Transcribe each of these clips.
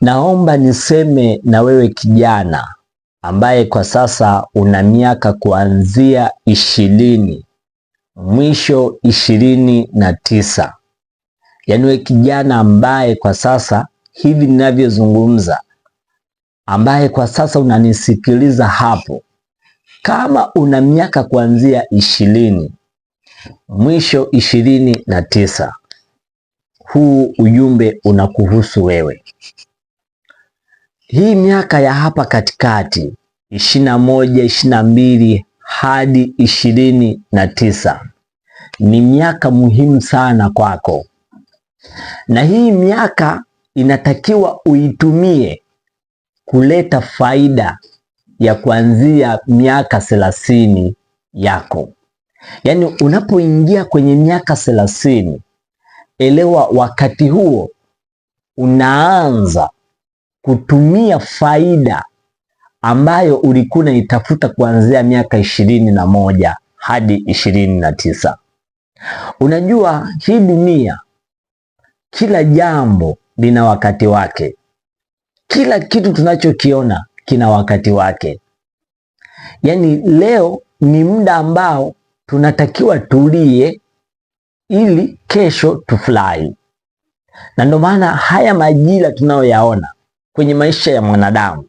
Naomba niseme na wewe kijana ambaye kwa sasa una miaka kuanzia 20 mwisho 29. Yaani wewe kijana ambaye kwa sasa hivi ninavyozungumza, ambaye kwa sasa unanisikiliza hapo, kama una miaka kuanzia 20 mwisho 29, huu ujumbe unakuhusu wewe. Hii miaka ya hapa katikati 21, 22 hadi 29 ni miaka muhimu sana kwako, na hii miaka inatakiwa uitumie kuleta faida ya kuanzia miaka 30 yako. Yaani unapoingia kwenye miaka 30, elewa wakati huo unaanza kutumia faida ambayo ulikuwa unaitafuta kuanzia miaka 21 hadi 29. Unajua hii dunia, kila jambo lina wakati wake. Kila kitu tunachokiona kina wakati wake. Yaani leo ni muda ambao tunatakiwa tulie ili kesho tufurahi. Na ndio maana haya majira tunayoyaona kwenye maisha ya mwanadamu,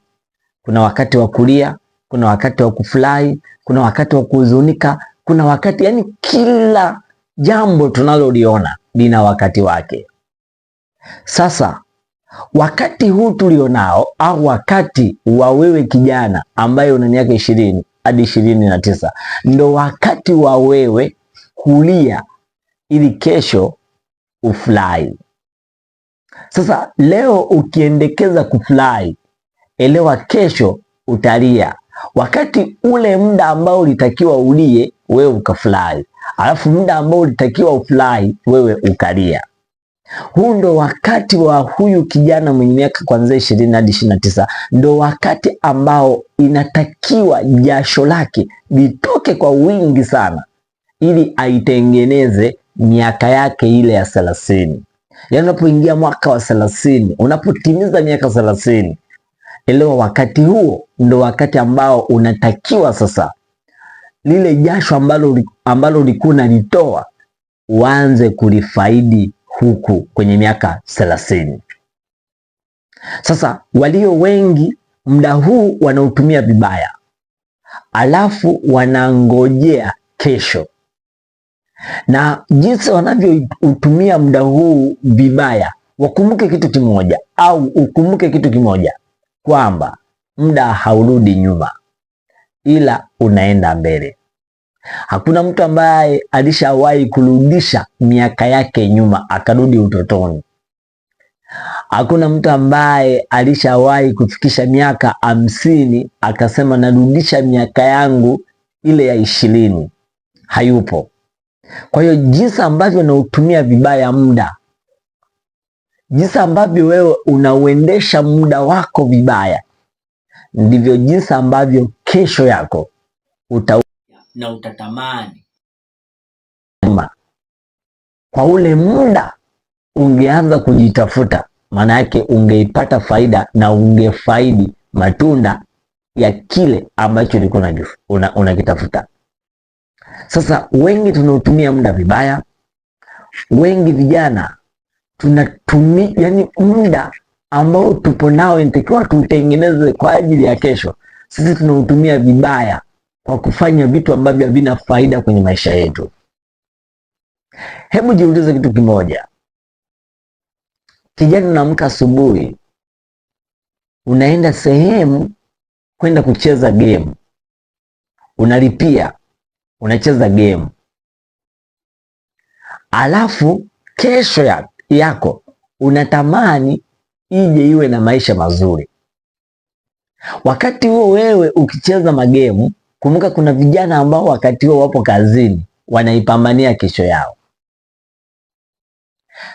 kuna wakati wa kulia, kuna wakati wa kufurahi, kuna wakati wa kuhuzunika, kuna wakati, yani kila jambo tunaloliona lina wakati wake. Sasa wakati huu tulionao, au wakati wa wewe kijana ambaye una miaka 20 hadi 29, ndo wakati wa wewe kulia ili kesho ufurahi. Sasa leo ukiendekeza kufurahi, elewa kesho utalia. Wakati ule muda ambao ulitakiwa ulie, wewe ukafurahi, alafu muda ambao ulitakiwa ufurahi, wewe ukalia. Huu ndo wakati wa huyu kijana mwenye miaka kuanzia 20 hadi 29, ndo wakati ambao inatakiwa jasho lake litoke kwa wingi sana ili aitengeneze miaka yake ile ya 30. Yaani unapoingia mwaka wa 30, unapotimiza miaka 30, elewa wakati huo ndo wakati ambao unatakiwa sasa lile jasho ambalo ulikuwa unalitoa uanze kulifaidi huku kwenye miaka 30. Sasa walio wengi muda huu wanautumia vibaya, alafu wanangojea kesho. Na jinsi wanavyoutumia muda huu vibaya, wakumbuke kitu kimoja, au ukumbuke kitu kimoja, kwamba muda haurudi nyuma, ila unaenda mbele. Hakuna mtu ambaye alishawahi kurudisha miaka yake nyuma akarudi utotoni. Hakuna mtu ambaye alishawahi kufikisha miaka 50 akasema narudisha miaka yangu ile ya 20. Hayupo. Kwa hiyo jinsi ambavyo unautumia vibaya muda, jinsi ambavyo wewe unauendesha muda wako vibaya, ndivyo jinsi ambavyo kesho yako utatamani. Kwa ule muda ungeanza kujitafuta, maana yake ungeipata faida na ungefaidi matunda ya kile ambacho ulikuwa unakitafuta. Sasa wengi tunautumia muda vibaya. Wengi vijana tunatumia, yani muda ambao tupo nao inatakiwa tutengeneze kwa ajili ya kesho, sisi tunautumia vibaya kwa kufanya vitu ambavyo havina faida kwenye maisha yetu. Hebu jiulize kitu kimoja. Kijana, unaamka asubuhi, unaenda sehemu kwenda kucheza game, unalipia, unacheza game, alafu kesho yako unatamani ije iwe na maisha mazuri. Wakati huo wewe ukicheza magemu, kumbuka kuna vijana ambao wakati huo wapo kazini wanaipambania kesho yao.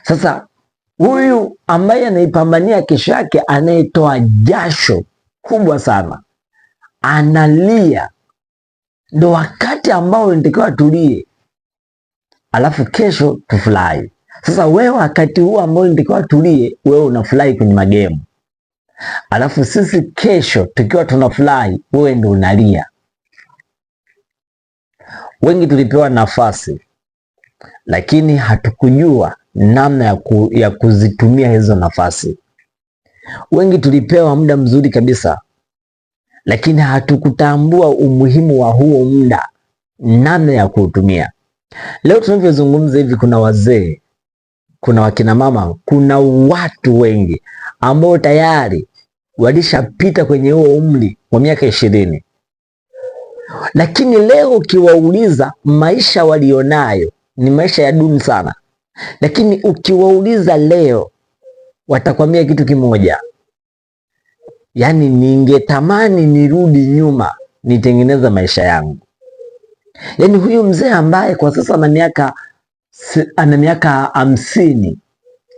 Sasa huyu ambaye anaipambania kesho yake, anayetoa jasho kubwa sana, analia, ndo wakati ambao nitakiwa tulie, alafu kesho tufurahi. Sasa wewe wakati huu ambao nitakiwa tulie, wewe unafurahi kwenye magemu. alafu sisi kesho tukiwa tunafurahi, wewe ndo unalia. Wengi tulipewa nafasi, lakini hatukujua namna ya kuzitumia hizo nafasi. Wengi tulipewa muda mzuri kabisa, lakini hatukutambua umuhimu wa huo muda, namna ya kuutumia. Leo tunavyozungumza hivi, kuna wazee, kuna wakina mama, kuna watu wengi ambao tayari walishapita kwenye huo umri wa miaka 20, lakini leo ukiwauliza maisha walionayo ni maisha ya duni sana, lakini ukiwauliza leo watakwambia kitu kimoja, yaani ningetamani nirudi nyuma nitengeneza maisha yangu. Yaani huyu mzee ambaye kwa sasa ana miaka 50,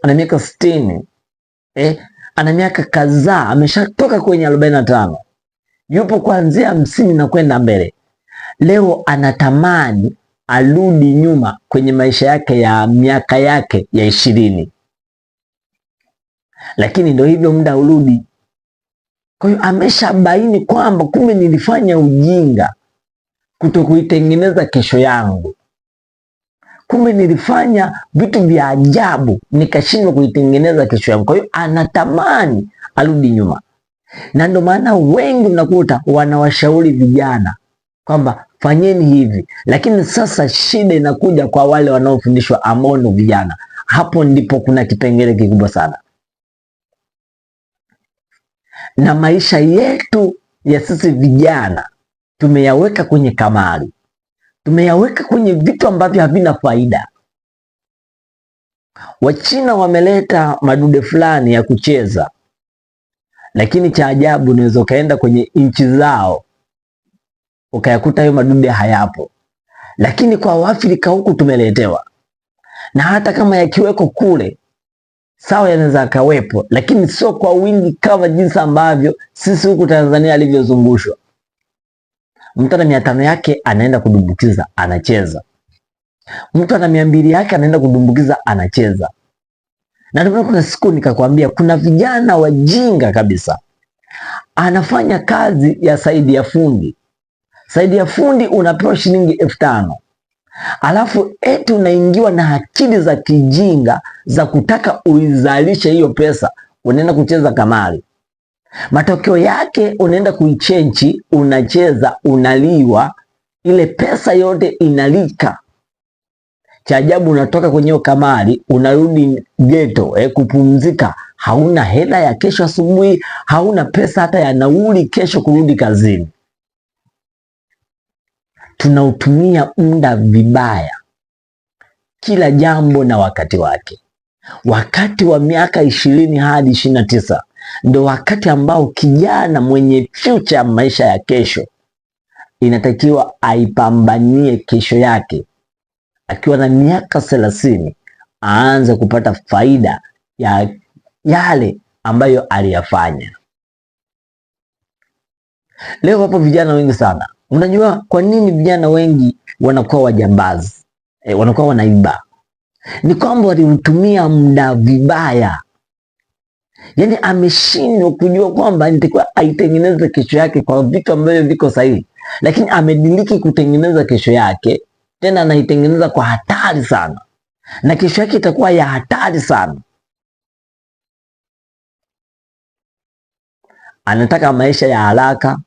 ana miaka 60, ana miaka kadhaa, ameshatoka kwenye 45, yupo kuanzia 50 na kwenda mbele. Leo anatamani arudi nyuma kwenye maisha yake ya miaka yake ya 20, lakini ndio hivyo, muda urudi. Kwa hiyo ameshabaini kwamba kumbe nilifanya ujinga kutokuitengeneza kesho yangu, kumbe nilifanya vitu vya ajabu nikashindwa kuitengeneza kesho yangu. Kwa hiyo anatamani arudi nyuma, na ndio maana wengi mnakuta wanawashauri vijana kwamba fanyeni hivi, lakini sasa shida inakuja kwa wale wanaofundishwa ambao ni vijana. Hapo ndipo kuna kipengele kikubwa sana, na maisha yetu ya sisi vijana tumeyaweka kwenye kamari, tumeyaweka kwenye vitu ambavyo havina faida. Wachina wameleta madude fulani ya kucheza, lakini cha ajabu unaweza ukaenda kwenye nchi zao ukayakuta hayo madude hayapo, lakini kwa Waafrika huku tumeletewa, na hata kama yakiweko kule sawa, yanaweza kawepo, lakini sio kwa wingi kama jinsi ambavyo sisi huku Tanzania alivyozungushwa. Mtu ana 500 yake anaenda kudumbukiza anacheza, mtu ana 200 yake anaenda kudumbukiza anacheza. Na ndio kuna siku nikakwambia kuna vijana wajinga kabisa, anafanya kazi ya saidi ya fundi. Saidi ya fundi unapewa shilingi 5000, alafu eti unaingiwa na akili za kijinga za kutaka uizalishe hiyo pesa, unaenda kucheza kamari. Matokeo yake unaenda kuichenchi, unacheza, unaliwa, ile pesa yote inalika. Cha ajabu unatoka kwenye kamari, unarudi ghetto kupumzika, hauna hela ya kesho asubuhi, hauna pesa hata ya nauli kesho kurudi kazini. Tunautumia muda vibaya, kila jambo na wakati wake. Wakati wa miaka 20 hadi 29 ndio wakati ambao kijana mwenye future ya maisha ya kesho inatakiwa aipambanie kesho yake. Akiwa na miaka 30 aanze kupata faida ya yale ambayo aliyafanya. Leo hapo vijana wengi sana, unajua kwa nini vijana wengi wanakuwa wajambazi, wanakuwa wanaiba? Ni kwamba waliutumia muda vibaya. Yaani ameshindwa kujua kwamba nitakuwa aitengeneze kesho yake kwa vitu ambavyo viko sahihi, lakini amediliki kutengeneza kesho yake, tena anaitengeneza kwa hatari sana, na kesho yake itakuwa ya hatari sana. Anataka maisha ya haraka,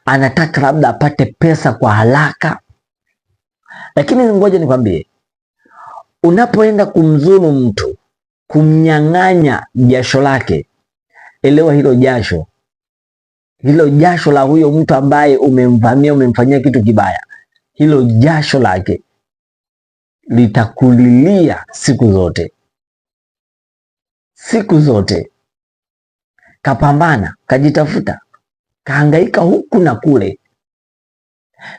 anataka labda apate pesa kwa haraka. Lakini ngoja nikwambie, unapoenda kumzuru mtu, kumnyang'anya jasho lake, elewa hilo jasho la huyo mtu ambaye umemvamia, umemfanyia kitu kibaya, hilo jasho lake litakulilia siku zote. Siku zote kapambana, kajitafuta, kahangaika huku na kule,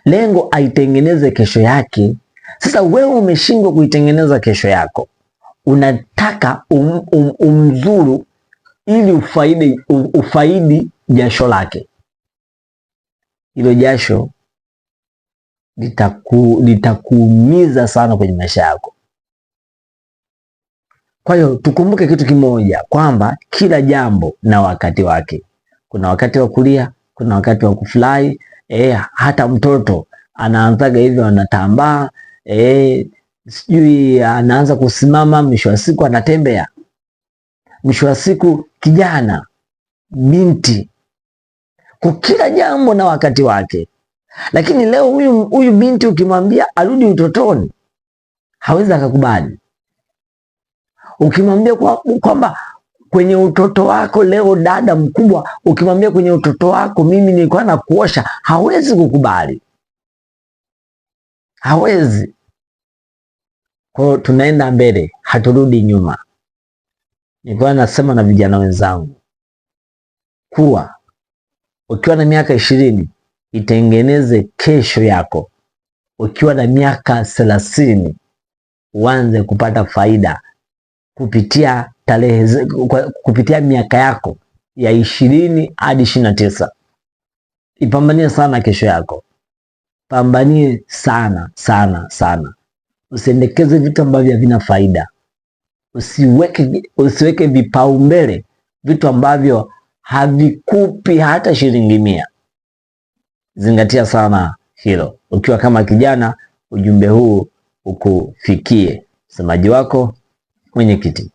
lengo aitengeneze kesho yake. Sasa wewe umeshindwa kuitengeneza kesho yako, unataka umzuru ili ufaidi jasho lake. Hilo jasho litakuumiza sana kwenye maisha yako. Kwa hiyo tukumbuke kitu kimoja, kwamba kila jambo na wakati wake. Kuna wakati wa kulia, kuna wakati wa kufurahi. Hata mtoto anaanzaga hivyo, anatambaa, sijui anaanza kusimama, mwisho wa siku anatembea, mwisho wa siku kijana, binti. Kwa kila jambo na wakati wake. Lakini leo huyu binti ukimwambia arudi utotoni, hawezi akakubali. Ukimwambia kwamba kwenye utoto wako leo, dada mkubwa, ukimwambia kwenye utoto wako mimi nilikuwa nakuosha, hawezi kukubali, hawezi. Kwa hiyo tunaenda mbele, haturudi nyuma. Nilikuwa nasema na vijana wenzangu kuwa ukiwa na miaka 20 itengeneze kesho yako. Ukiwa na miaka 30 uanze kupata faida kupitia kupitia miaka yako ya 20 hadi 29. Ipambanie sana kesho yako, pambanie sana sana sana. Usiendekeze vitu ambavyo havina faida. Usiweke vipaumbele vitu ambavyo havikupi hata shilingi 100. Zingatia sana hilo. Ukiwa kama kijana, ujumbe huu ukufikie. Msemaji wako, Mwenyekiti.